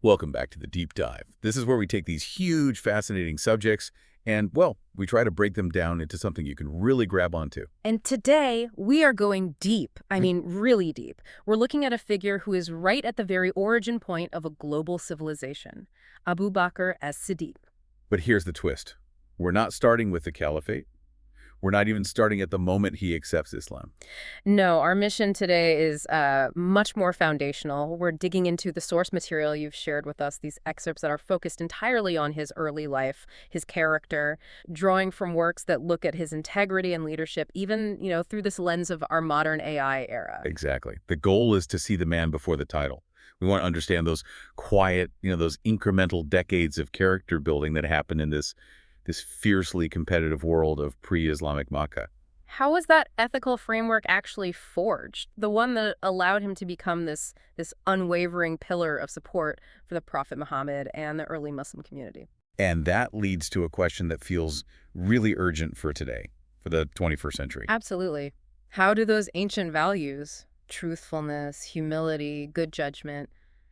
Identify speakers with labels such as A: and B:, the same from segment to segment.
A: Welcome back to the Deep Dive. This is where we take these huge, fascinating subjects and, well, we try to break them down into something you can really grab onto.
B: And today, we are going deep. I mean, really deep. We're looking at a figure who is right at the very origin point of a global civilization, Abu Bakr as-Siddiq.
A: But here's the twist. We're not starting with the caliphate. We're not even starting at the moment he accepts Islam.
B: No, our mission today is much more foundational. We're digging into the source material you've shared with us, these excerpts that are focused entirely on his early life, his character, drawing from works that look at his integrity and leadership, even, through this lens of our modern AI era.
A: Exactly. The goal is to see the man before the title. We want to understand those quiet, those incremental decades of character building that happen in this fiercely competitive world of pre-Islamic Makkah.
B: How was that ethical framework actually forged? The one that allowed him to become this unwavering pillar of support for the Prophet Muhammad and the early Muslim community.
A: And that leads to a question that feels really urgent for today, for the 21st century.
B: Absolutely. How do those ancient values, truthfulness, humility, good judgment,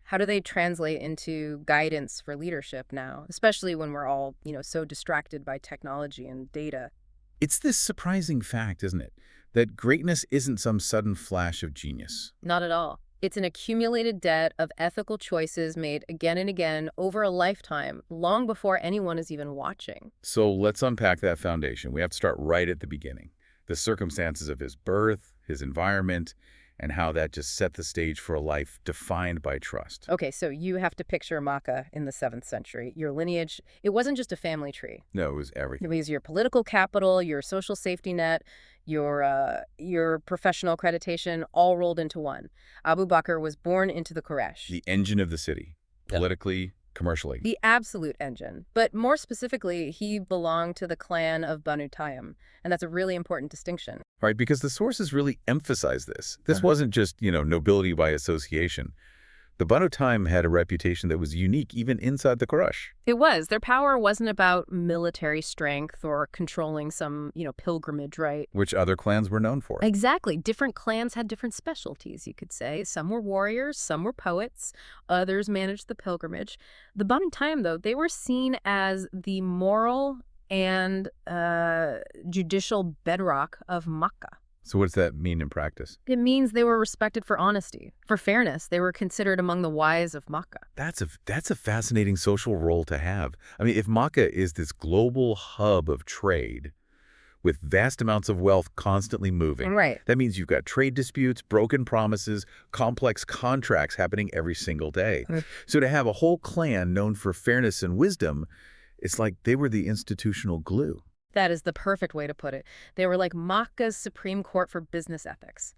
B: how do they translate into guidance for leadership now, especially when we're all, so distracted by technology and data?
A: It's this surprising fact, isn't it, that greatness isn't some sudden flash of genius.
B: Not at all. It's an accumulated debt of ethical choices made again and again over a lifetime, long before anyone is even watching.
A: So let's unpack that foundation. We have to start right at the beginning. The circumstances of his birth, his environment, and how that just set the stage for a life defined by trust.
B: Okay, so you have to picture Makkah in the 7th century. Your lineage, it wasn't just a family tree.
A: No, it was everything.
B: It was your political capital, your social safety net, your professional accreditation, all rolled into one. Abu Bakr was born into the Quraysh.
A: The engine of the city, politically, commercially.
B: The absolute engine. But more specifically, he belonged to the clan of Banu Taym, and that's a really important distinction.
A: Right, because the sources really emphasize this. This wasn't just, nobility by association. The Banu Taym had a reputation that was unique even inside the Quraysh.
B: It was. Their power wasn't about military strength or controlling some, pilgrimage, right?
A: Which other clans were known for.
B: Exactly. Different clans had different specialties, you could say. Some were warriors, some were poets, others managed the pilgrimage. The Banu Taym, though, they were seen as the moral and judicial bedrock of Makkah.
A: So what does that mean in practice?
B: It means they were respected for honesty, for fairness. They were considered among the wise of Makkah.
A: That's a fascinating social role to have. I mean, if Makkah is this global hub of trade with vast amounts of wealth constantly moving,
B: right,
A: that means you've got trade disputes, broken promises, complex contracts happening every single day. So to have a whole clan known for fairness and wisdom, it's like they were the institutional glue.
B: That is the perfect way to put it. They were like Makkah's Supreme Court for business ethics.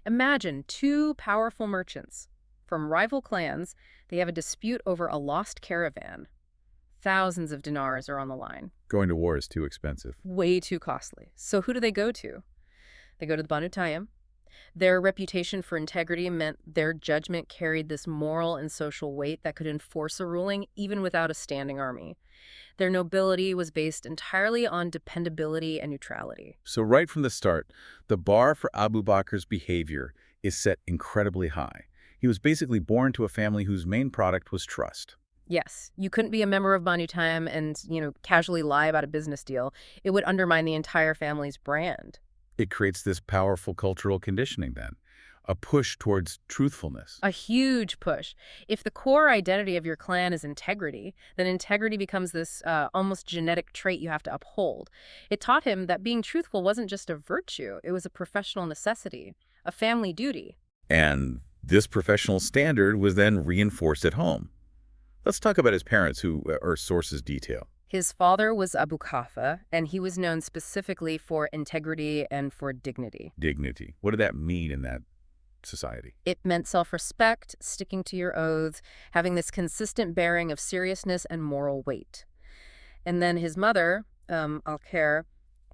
B: Imagine two powerful merchants from rival clans. They have a dispute over a lost caravan. Thousands of dinars are on the line.
A: Going to war is too expensive.
B: Way too costly. So who do they go to? They go to the Banu Taym. Their reputation for integrity meant their judgment carried this moral and social weight that could enforce a ruling even without a standing army. Their nobility was based entirely on dependability and neutrality.
A: So right from the start, the bar for Abu Bakr's behavior is set incredibly high. He was basically born to a family whose main product was trust.
B: Yes, you couldn't be a member of Banu Taym and, casually lie about a business deal. It would undermine the entire family's brand.
A: It creates this powerful cultural conditioning then, a push towards truthfulness.
B: A huge push. If the core identity of your clan is integrity, then integrity becomes this almost genetic trait you have to uphold. It taught him that being truthful wasn't just a virtue, it was a professional necessity, a family duty.
A: And this professional standard was then reinforced at home. Let's talk about his parents, who our sources detail.
B: His father was Abu Bakr, and he was known specifically for integrity and for dignity.
A: Dignity. What did that mean in that society?
B: It meant self-respect, sticking to your oaths, having this consistent bearing of seriousness and moral weight. And then his mother, Al-Khair,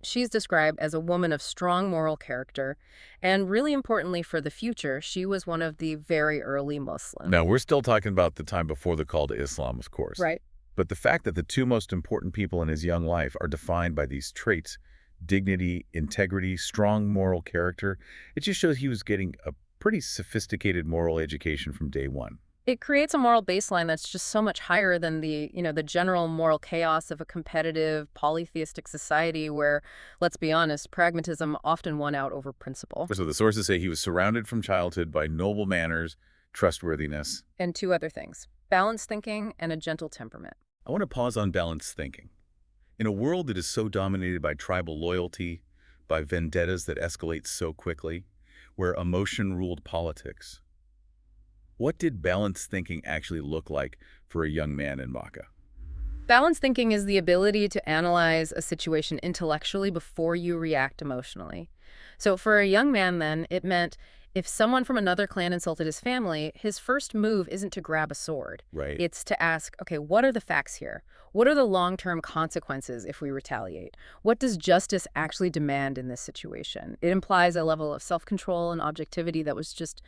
B: she's described as a woman of strong moral character, and really importantly for the future, she was one of the very early Muslims.
A: Now, we're still talking about the time before the call to Islam, of course.
B: Right.
A: But the fact that the two most important people in his young life are defined by these traits, dignity, integrity, strong moral character, it just shows he was getting a pretty sophisticated moral education from day one.
B: It creates a moral baseline that's just so much higher than the general moral chaos of a competitive, polytheistic society where, let's be honest, pragmatism often won out over principle.
A: So the sources say he was surrounded from childhood by noble manners, trustworthiness.
B: And two other things: balanced thinking and a gentle temperament.
A: I want to pause on balanced thinking. In a world that is so dominated by tribal loyalty, by vendettas that escalate so quickly, where emotion ruled politics, what did balanced thinking actually look like for a young man in Makkah?
B: Balanced thinking is the ability to analyze a situation intellectually before you react emotionally. So for a young man then, it meant if someone from another clan insulted his family, his first move isn't to grab a sword.
A: Right.
B: It's to ask, okay, what are the facts here? What are the long-term consequences if we retaliate? What does justice actually demand in this situation? It implies a level of self-control and objectivity that was just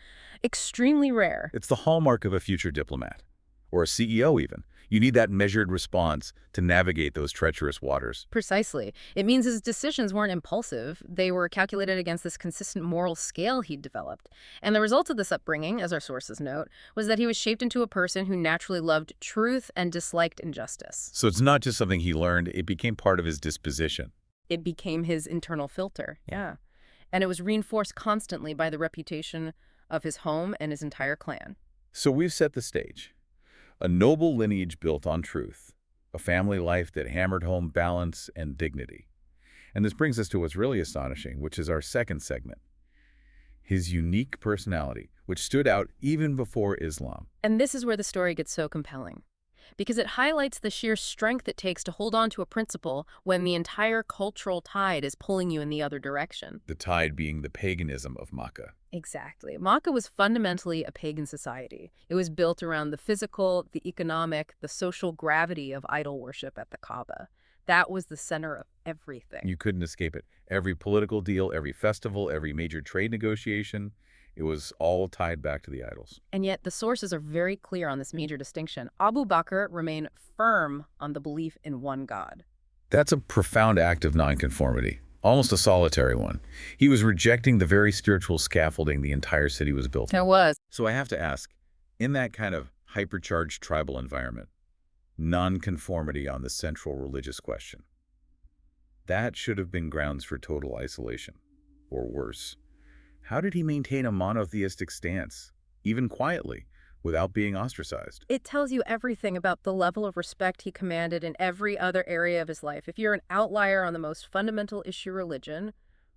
B: extremely rare.
A: It's the hallmark of a future diplomat, or a CEO even. You need that measured response to navigate those treacherous waters.
B: Precisely. It means his decisions weren't impulsive. They were calculated against this consistent moral scale he'd developed. And the result of this upbringing, as our sources note, was that he was shaped into a person who naturally loved truth and disliked injustice.
A: So it's not just something he learned, it became part of his disposition.
B: It became his internal filter, yeah. And it was reinforced constantly by the reputation of his home and his entire clan.
A: So we've set the stage. A noble lineage built on truth, a family life that hammered home balance and dignity. And this brings us to what's really astonishing, which is our second segment. His unique personality, which stood out even before Islam.
B: And this is where the story gets so compelling, because it highlights the sheer strength it takes to hold on to a principle when the entire cultural tide is pulling you in the other direction.
A: The tide being the paganism of Makkah.
B: Exactly. Makkah was fundamentally a pagan society. It was built around the physical, the economic, the social gravity of idol worship at the Kaaba. That was the center of everything.
A: You couldn't escape it. Every political deal, every festival, every major trade negotiation, it was all tied back to the idols.
B: And yet the sources are very clear on this major distinction. Abu Bakr remained firm on the belief in one God.
A: That's a profound act of nonconformity, almost a solitary one. He was rejecting the very spiritual scaffolding the entire city was built on.
B: It was.
A: So I have to ask, in that kind of hypercharged tribal environment, nonconformity on the central religious question, that should have been grounds for total isolation, or worse. How did he maintain a monotheistic stance, even quietly, without being ostracized?
B: It tells you everything about the level of respect he commanded in every other area of his life. If you're an outlier on the most fundamental issue, religion,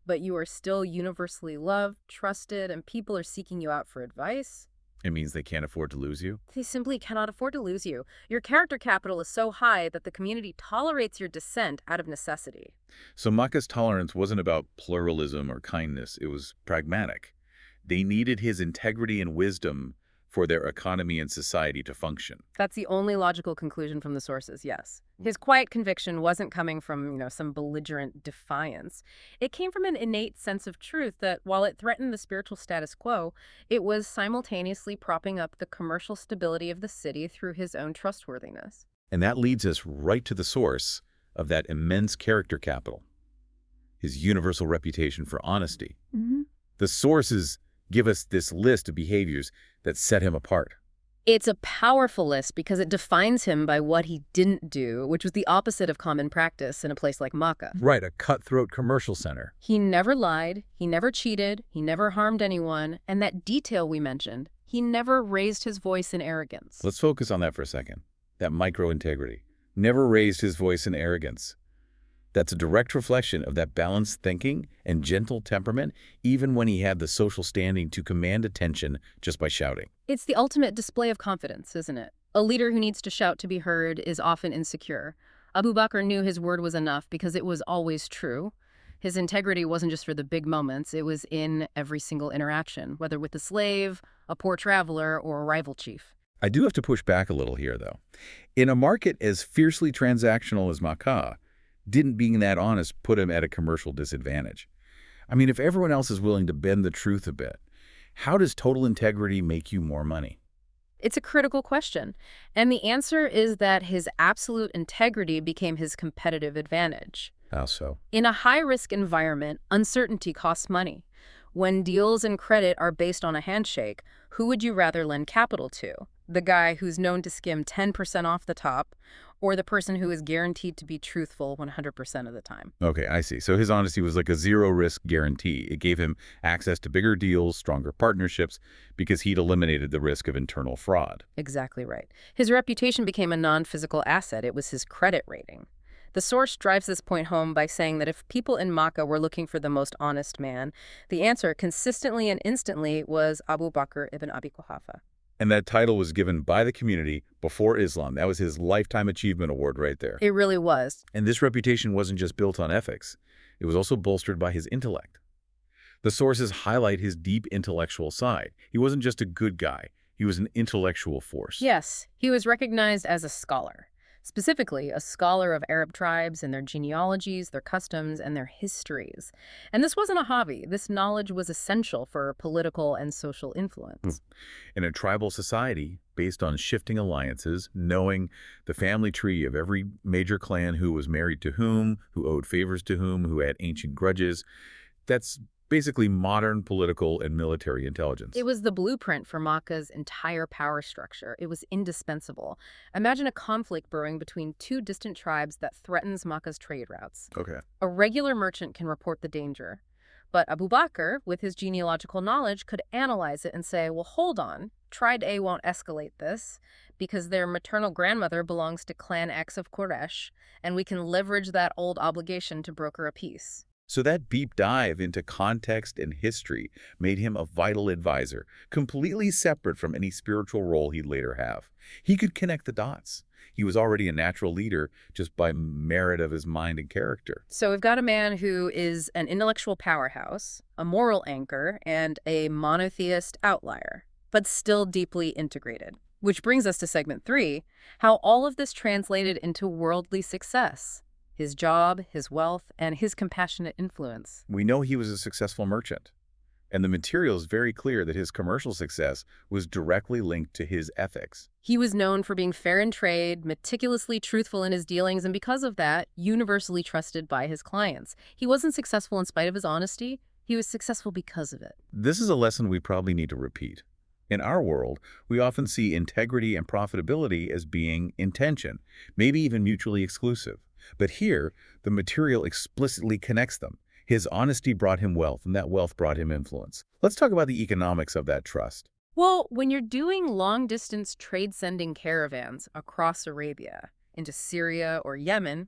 B: but you are still universally loved, trusted, and people are seeking you out for advice,
A: It means they can't afford to lose you?
B: they simply cannot afford to lose you. Your character capital is so high that the community tolerates your dissent out of necessity.
A: So Makkah's tolerance wasn't about pluralism or kindness, it was pragmatic. They needed his integrity and wisdom for their economy and society to function.
B: That's the only logical conclusion from the sources, yes. His quiet conviction wasn't coming from, some belligerent defiance. It came from an innate sense of truth that, while it threatened the spiritual status quo, it was simultaneously propping up the commercial stability of the city through his own trustworthiness.
A: And that leads us right to the source of that immense character capital, his universal reputation for honesty. The sources give us this list of behaviors that set him apart.
B: It's a powerful list because it defines him by what he didn't do, which was the opposite of common practice in a place like Makkah.
A: Right, a cutthroat commercial center.
B: He never lied, he never cheated, he never harmed anyone, and that detail we mentioned, he never raised his voice in arrogance.
A: Let's focus on that for a second. That micro-integrity. Never raised his voice in arrogance. That's a direct reflection of that balanced thinking and gentle temperament, even when he had the social standing to command attention just by shouting.
B: It's the ultimate display of confidence, isn't it? A leader who needs to shout to be heard is often insecure. Abu Bakr knew his word was enough because it was always true. His integrity wasn't just for the big moments, it was in every single interaction, whether with a slave, a poor traveler, or a rival chief.
A: I do have to push back a little here, though. In a market as fiercely transactional as Makkah, didn't being that honest put him at a commercial disadvantage? I mean, if everyone else is willing to bend the truth a bit, how does total integrity make you more money?
B: It's a critical question, and the answer is that his absolute integrity became his competitive advantage.
A: How so?
B: In a high-risk environment, uncertainty costs money. When deals and credit are based on a handshake, who would you rather lend capital to? The guy who's known to skim 10% off the top, or the person who is guaranteed to be truthful 100% of the time.
A: Okay, I see. So his honesty was like a zero-risk guarantee. It gave him access to bigger deals, stronger partnerships, because he'd eliminated the risk of internal fraud.
B: Exactly right. His reputation became a non-physical asset. It was his credit rating. The source drives this point home by saying that if people in Makkah were looking for the most honest man, the answer consistently and instantly was Abu Bakr ibn Abi Quhafa.
A: And that title was given by the community before Islam. That was his Lifetime Achievement Award right there.
B: It really was.
A: And this reputation wasn't just built on ethics. It was also bolstered by his intellect. The sources highlight his deep intellectual side. He wasn't just a good guy. He was an intellectual force.
B: Yes, he was recognized as a scholar. Specifically, a scholar of Arab tribes and their genealogies, their customs, and their histories. And this wasn't a hobby. This knowledge was essential for political and social influence.
A: In a tribal society based on shifting alliances, knowing the family tree of every major clan who was married to whom, who owed favors to whom, who had ancient grudges, that's basically modern political and military intelligence.
B: It was the blueprint for Makkah's entire power structure. It was indispensable. Imagine a conflict brewing between two distant tribes that threatens Makkah's trade routes.
A: Okay.
B: A regular merchant can report the danger. But Abu Bakr, with his genealogical knowledge, could analyze it and say, well, hold on, Tribe A won't escalate this because their maternal grandmother belongs to Clan X of Quraysh, and we can leverage that old obligation to broker a peace.
A: So that deep dive into context and history made him a vital advisor, completely separate from any spiritual role he'd later have. He could connect the dots. He was already a natural leader just by merit of his mind and character.
B: So we've got a man who is an intellectual powerhouse, a moral anchor, and a monotheist outlier, but still deeply integrated. Which brings us to segment 3, how all of this translated into worldly success. His job, his wealth, and his compassionate influence.
A: We know he was a successful merchant, and the material is very clear that his commercial success was directly linked to his ethics.
B: He was known for being fair in trade, meticulously truthful in his dealings, and because of that, universally trusted by his clients. He wasn't successful in spite of his honesty. He was successful because of it.
A: This is a lesson we probably need to repeat. In our world, we often see integrity and profitability as being in tension, maybe even mutually exclusive. But here, the material explicitly connects them. His honesty brought him wealth, and that wealth brought him influence. Let's talk about the economics of that trust.
B: Well, when you're doing long-distance trade-sending caravans across Arabia into Syria or Yemen,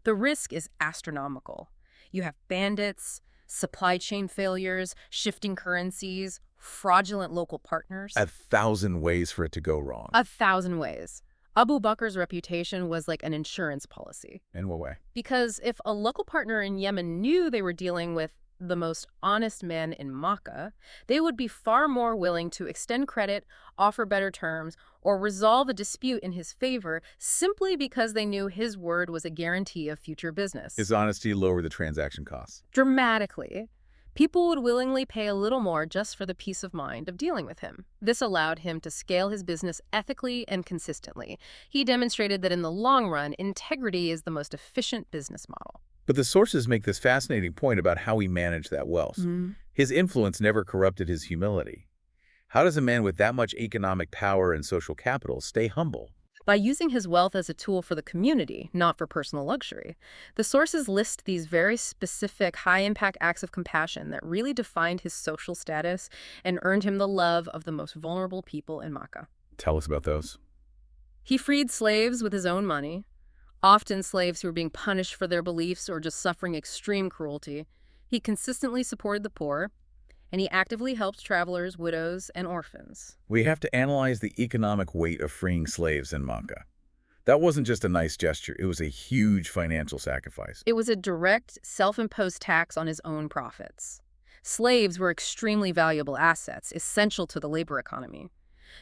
B: the risk is astronomical. You have bandits, supply chain failures, shifting currencies, fraudulent local partners.
A: 1,000 ways for it to go wrong.
B: 1,000 ways. Abu Bakr's reputation was like an insurance policy.
A: In what way?
B: Because if a local partner in Yemen knew they were dealing with the most honest man in Makkah, they would be far more willing to extend credit, offer better terms, or resolve a dispute in his favor simply because they knew his word was a guarantee of future business.
A: His honesty lowered the transaction costs.
B: Dramatically. People would willingly pay a little more just for the peace of mind of dealing with him. This allowed him to scale his business ethically and consistently. He demonstrated that in the long run, integrity is the most efficient business model.
A: But the sources make this fascinating point about how he managed that wealth. His influence never corrupted his humility. How does a man with that much economic power and social capital stay humble?
B: By using his wealth as a tool for the community, not for personal luxury. The sources list these very specific, high-impact acts of compassion that really defined his social status and earned him the love of the most vulnerable people in Makkah.
A: Tell us about those.
B: He freed slaves with his own money, often slaves who were being punished for their beliefs or just suffering extreme cruelty. He consistently supported the poor, and he actively helped travelers, widows, and orphans.
A: We have to analyze the economic weight of freeing slaves in Makkah. That wasn't just a nice gesture. It was a huge financial sacrifice.
B: It was a direct, self-imposed tax on his own profits. Slaves were extremely valuable assets, essential to the labor economy.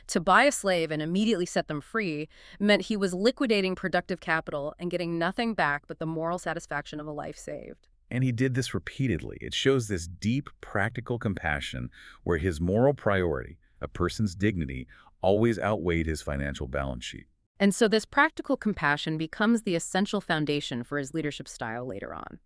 B: To buy a slave and immediately set them free meant he was liquidating productive capital and getting nothing back but the moral satisfaction of a life saved.
A: And he did this repeatedly. It shows this deep, practical compassion where his moral priority, a person's dignity, always outweighed his financial balance sheet.
B: And so this practical compassion becomes the essential foundation for his leadership style later on.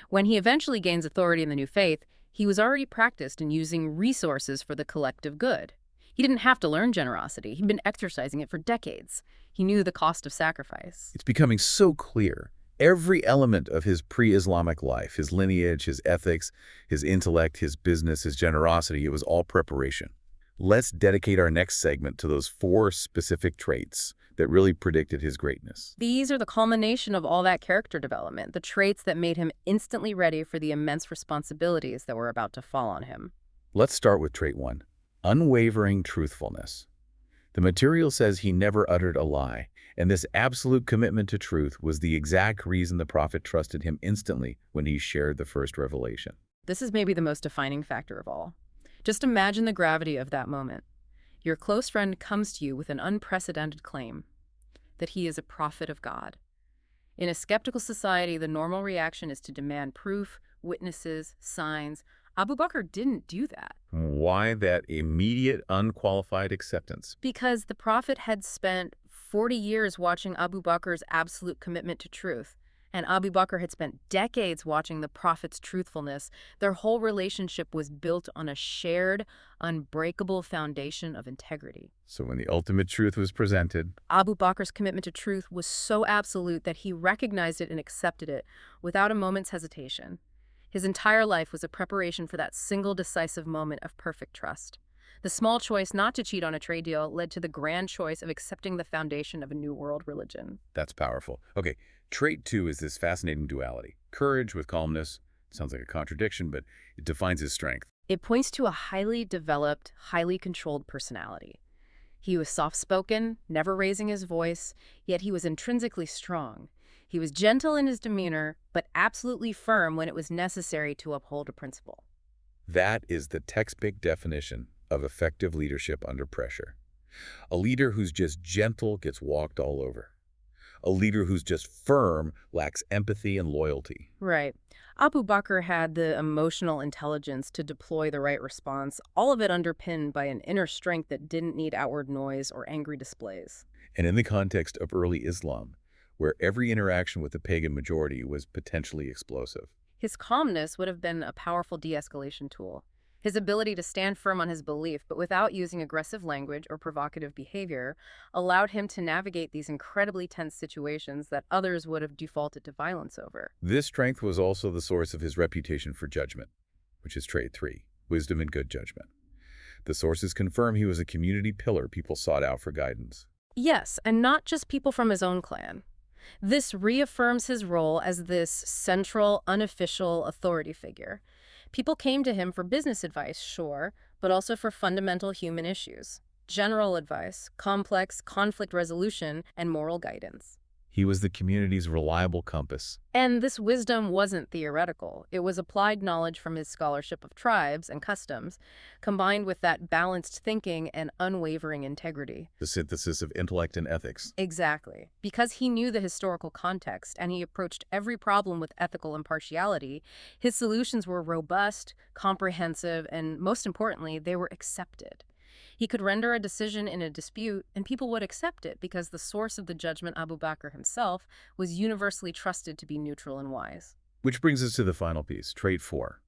B: When he eventually gains authority in the new faith, he was already practiced in using resources for the collective good. He didn't have to learn generosity. He'd been exercising it for decades. He knew the cost of sacrifice.
A: It's becoming so clear. Every element of his pre-Islamic life, his lineage, his ethics, his intellect, his business, his generosity, it was all preparation. Let's dedicate our next segment to those 4 specific traits that really predicted his greatness.
B: These are the culmination of all that character development, the traits that made him instantly ready for the immense responsibilities that were about to fall on him.
A: Let's start with trait 1, unwavering truthfulness. The material says he never uttered a lie, and this absolute commitment to truth was the exact reason the prophet trusted him instantly when he shared the first revelation.
B: This is maybe the most defining factor of all. Just imagine the gravity of that moment. Your close friend comes to you with an unprecedented claim that he is a prophet of God. In a skeptical society, the normal reaction is to demand proof, witnesses, signs. Abu Bakr didn't do that.
A: Why that immediate, unqualified acceptance?
B: Because the prophet had spent 40 years watching Abu Bakr's absolute commitment to truth, and Abu Bakr had spent decades watching the prophet's truthfulness. Their whole relationship was built on a shared, unbreakable foundation of integrity.
A: So when the ultimate truth was presented,
B: Abu Bakr's commitment to truth was so absolute that he recognized it and accepted it without a moment's hesitation. His entire life was a preparation for that single decisive moment of perfect trust. The small choice not to cheat on a trade deal led to the grand choice of accepting the foundation of a new world religion.
A: that's powerful. Okay, trait 2 is this fascinating duality. Courage with calmness. Sounds like a contradiction, but it defines his strength.
B: It points to a highly developed, highly controlled personality. He was soft-spoken, never raising his voice, yet he was intrinsically strong. He was gentle in his demeanor, but absolutely firm when it was necessary to uphold a principle.
A: That is the textbook definition of effective leadership under pressure. A leader who's just gentle gets walked all over. A leader who's just firm lacks empathy and loyalty.
B: Right. Abu Bakr had the emotional intelligence to deploy the right response, all of it underpinned by an inner strength that didn't need outward noise or angry displays.
A: And in the context of early Islam, where every interaction with the pagan majority was potentially explosive.
B: His calmness would have been a powerful de-escalation tool. His ability to stand firm on his belief, but without using aggressive language or provocative behavior, allowed him to navigate these incredibly tense situations that others would have defaulted to violence over.
A: This strength was also the source of his reputation for judgment, which is trait 3, wisdom and good judgment. The sources confirm he was a community pillar people sought out for guidance.
B: Yes, and not just people from his own clan. This reaffirms his role as this central, unofficial authority figure. People came to him for business advice, sure, but also for fundamental human issues. General advice, complex conflict resolution, and moral guidance.
A: He was the community's reliable compass.
B: And this wisdom wasn't theoretical. It was applied knowledge from his scholarship of tribes and customs, combined with that balanced thinking and unwavering integrity.
A: The synthesis of intellect and ethics.
B: Exactly. Because he knew the historical context and he approached every problem with ethical impartiality, his solutions were robust, comprehensive, and most importantly, they were accepted. He could render a decision in a dispute, and people would accept it because the source of the judgment, Abu Bakr himself, was universally trusted to be neutral and wise.
A: Which brings us to the final piece, trait 4,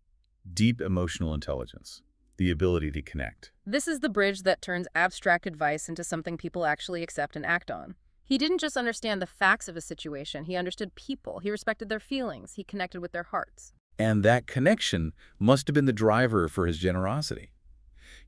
A: deep emotional intelligence, the ability to connect.
B: This is the bridge that turns abstract advice into something people actually accept and act on. He didn't just understand the facts of a situation, he understood people, he respected their feelings, he connected with their hearts.
A: And that connection must have been the driver for his generosity.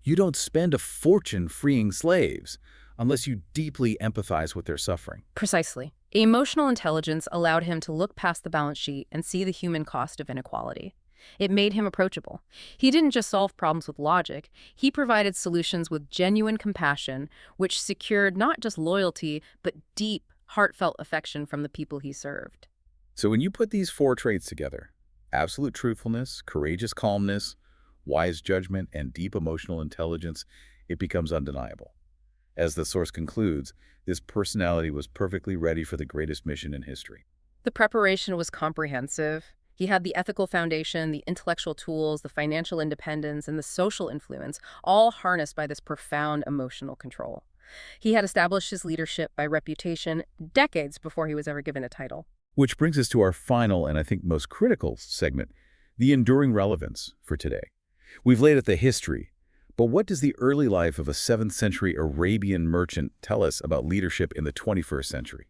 A: You don't spend a fortune freeing slaves unless you deeply empathize with their suffering.
B: Precisely. Emotional intelligence allowed him to look past the balance sheet and see the human cost of inequality. It made him approachable. He didn't just solve problems with logic, he provided solutions with genuine compassion, which secured not just loyalty, but deep, heartfelt affection from the people he served.
A: So when you put these 4 traits together, absolute truthfulness, courageous calmness, wise judgment, and deep emotional intelligence, it becomes undeniable. As the source concludes, this personality was perfectly ready for the greatest mission in history.
B: The preparation was comprehensive. He had the ethical foundation, the intellectual tools, the financial independence, and the social influence, all harnessed by this profound emotional control. He had established his leadership by reputation decades before he was ever given a title.
A: Which brings us to our final and I think most critical segment, the enduring relevance for today. We've laid out the history, But what does the early life of a 7th century Arabian merchant tell us about leadership in the 21st century,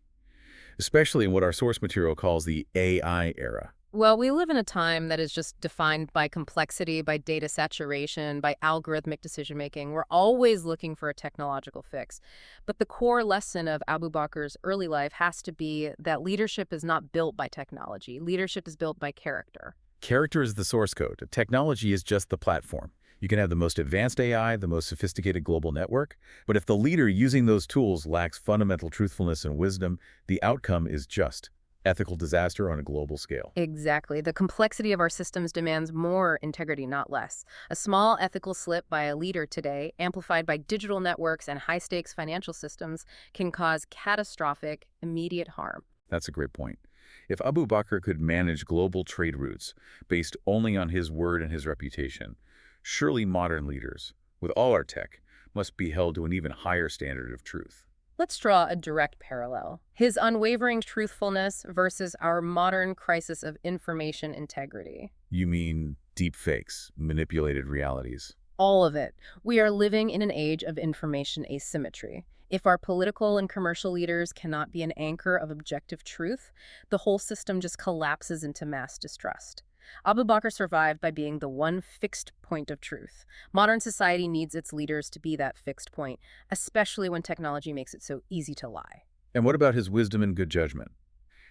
A: especially in what our source material calls the AI era?
B: Well, we live in a time that is just defined by complexity, by data saturation, by algorithmic decision making. We're always looking for a technological fix. But the core lesson of Abu Bakr's early life has to be that leadership is not built by technology. Leadership is built by character.
A: Character is the source code. Technology is just the platform. You can have the most advanced AI, the most sophisticated global network, but if the leader using those tools lacks fundamental truthfulness and wisdom, the outcome is just ethical disaster on a global scale.
B: Exactly. The complexity of our systems demands more integrity, not less. A small ethical slip by a leader today, amplified by digital networks and high-stakes financial systems, can cause catastrophic, immediate harm.
A: That's a great point. If Abu Bakr could manage global trade routes based only on his word and his reputation, surely modern leaders, with all our tech, must be held to an even higher standard of truth.
B: Let's draw a direct parallel. His unwavering truthfulness versus our modern crisis of information integrity.
A: You mean deep fakes, manipulated realities?
B: All of it. We are living in an age of information asymmetry. If our political and commercial leaders cannot be an anchor of objective truth, the whole system just collapses into mass distrust. Abu Bakr survived by being the one fixed point of truth. Modern society needs its leaders to be that fixed point, especially when technology makes it so easy to lie.
A: And what about his wisdom and good judgment?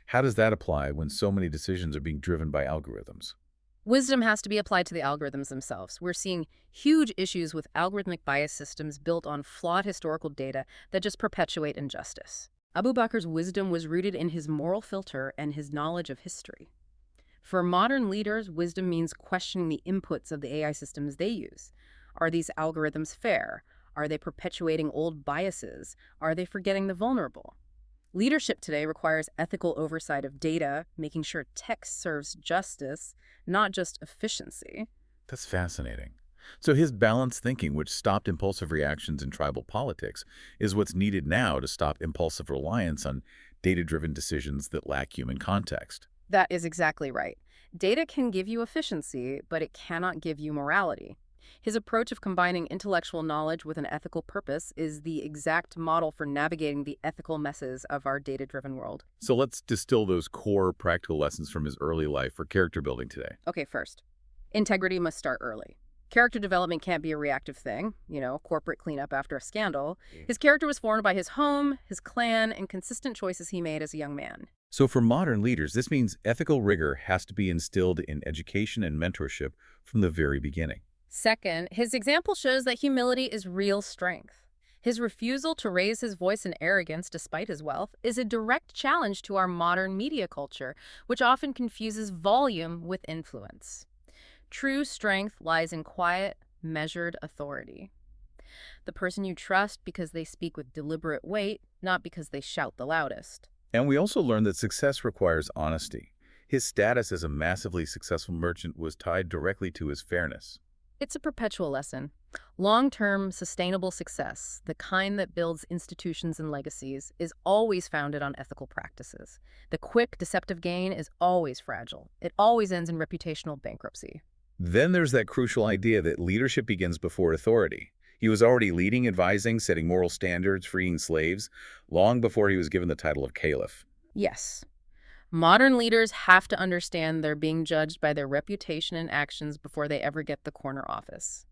A: How does that apply when so many decisions are being driven by algorithms?
B: Wisdom has to be applied to the algorithms themselves. We're seeing huge issues with algorithmic bias systems built on flawed historical data that just perpetuate injustice. Abu Bakr's wisdom was rooted in his moral filter and his knowledge of history. For modern leaders, wisdom means questioning the inputs of the AI systems they use. Are these algorithms fair? Are they perpetuating old biases? Are they forgetting the vulnerable? Leadership today requires ethical oversight of data, making sure tech serves justice, not just efficiency.
A: That's fascinating. So his balanced thinking, which stopped impulsive reactions in tribal politics, is what's needed now to stop impulsive reliance on data-driven decisions that lack human context.
B: That is exactly right. Data can give you efficiency, but it cannot give you morality. His approach of combining intellectual knowledge with an ethical purpose is the exact model for navigating the ethical messes of our data-driven world.
A: So let's distill those core practical lessons from his early life for character building today.
B: Okay, first, integrity must start early. Character development can't be a reactive thing, corporate cleanup after a scandal. His character was formed by his home, his clan, and consistent choices he made as a young man.
A: So for modern leaders, this means ethical rigor has to be instilled in education and mentorship from the very beginning.
B: Second, his example shows that humility is real strength. His refusal to raise his voice in arrogance despite his wealth is a direct challenge to our modern media culture, which often confuses volume with influence. True strength lies in quiet, measured authority. The person you trust because they speak with deliberate weight, not because they shout the loudest.
A: And we also learned that success requires honesty. His status as a massively successful merchant was tied directly to his fairness.
B: It's a perpetual lesson. Long-term, sustainable success, the kind that builds institutions and legacies, is always founded on ethical practices. The quick, deceptive gain is always fragile. It always ends in reputational bankruptcy.
A: Then there's that crucial idea that leadership begins before authority. He was already leading, advising, setting moral standards, freeing slaves, long before he was given the title of caliph.
B: Yes. Modern leaders have to understand they're being judged by their reputation and actions before they ever get the corner office.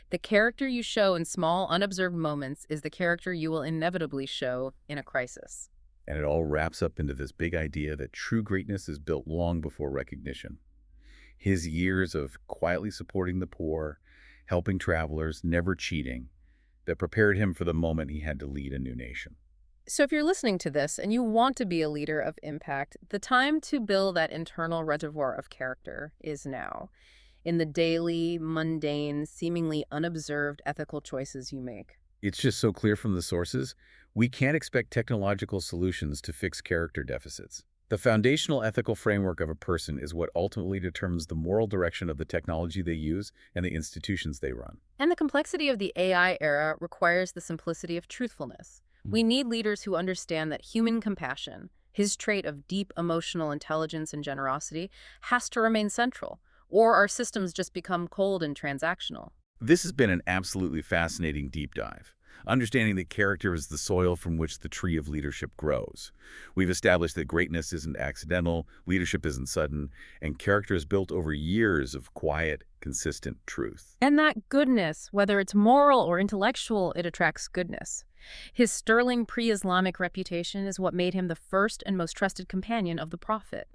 B: The character you show in small, unobserved moments is the character you will inevitably show in a crisis.
A: And it all wraps up into this big idea that true greatness is built long before recognition. His years of quietly supporting the poor, helping travelers, never cheating, that prepared him for the moment he had to lead a new nation.
B: So if you're listening to this and you want to be a leader of impact, the time to build that internal reservoir of character is now, in the daily, mundane, seemingly unobserved ethical choices you make.
A: It's just so clear from the sources, we can't expect technological solutions to fix character deficits. The foundational ethical framework of a person is what ultimately determines the moral direction of the technology they use and the institutions they run.
B: And the complexity of the AI era requires the simplicity of truthfulness. We need leaders who understand that human compassion, his trait of deep emotional intelligence and generosity, has to remain central, or our systems just become cold and transactional.
A: This has been an absolutely fascinating deep dive. Understanding that character is the soil from which the tree of leadership grows. We've established that greatness isn't accidental, leadership isn't sudden, and character is built over years of quiet, consistent truth.
B: And that goodness, whether it's moral or intellectual, it attracts goodness. His sterling pre-Islamic reputation is what made him the first and most trusted companion of the Prophet.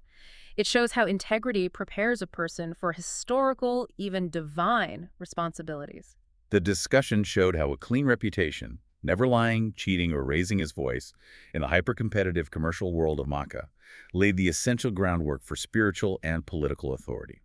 B: It shows how integrity prepares a person for historical, even divine, responsibilities.
A: The discussion showed how a clean reputation, never lying, cheating, or raising his voice in the hyper-competitive commercial world of Makkah, laid the essential groundwork for spiritual and political authority.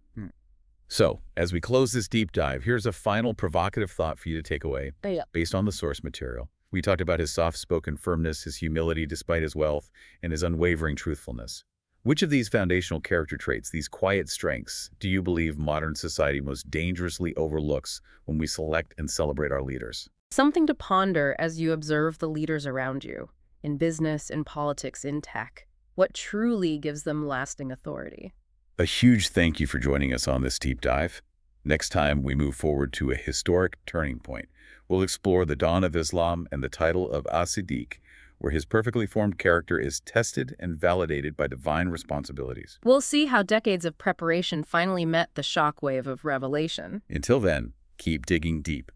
A: So, as we close this deep dive, here's a final provocative thought for you to take away,
B: Yeah.
A: based on the source material. We talked about his soft-spoken firmness, his humility despite his wealth, and his unwavering truthfulness. Which of these foundational character traits, these quiet strengths, do you believe modern society most dangerously overlooks when we select and celebrate our leaders?
B: Something to ponder as you observe the leaders around you, in business, in politics, in tech. What truly gives them lasting authority?
A: A huge thank you for joining us on this deep dive. Next time, we move forward to a historic turning point. We'll explore the dawn of Islam and the title of as-Siddiq, where his perfectly formed character is tested and validated by divine responsibilities.
B: We'll see how decades of preparation finally met the shockwave of revelation.
A: Until then, keep digging deep.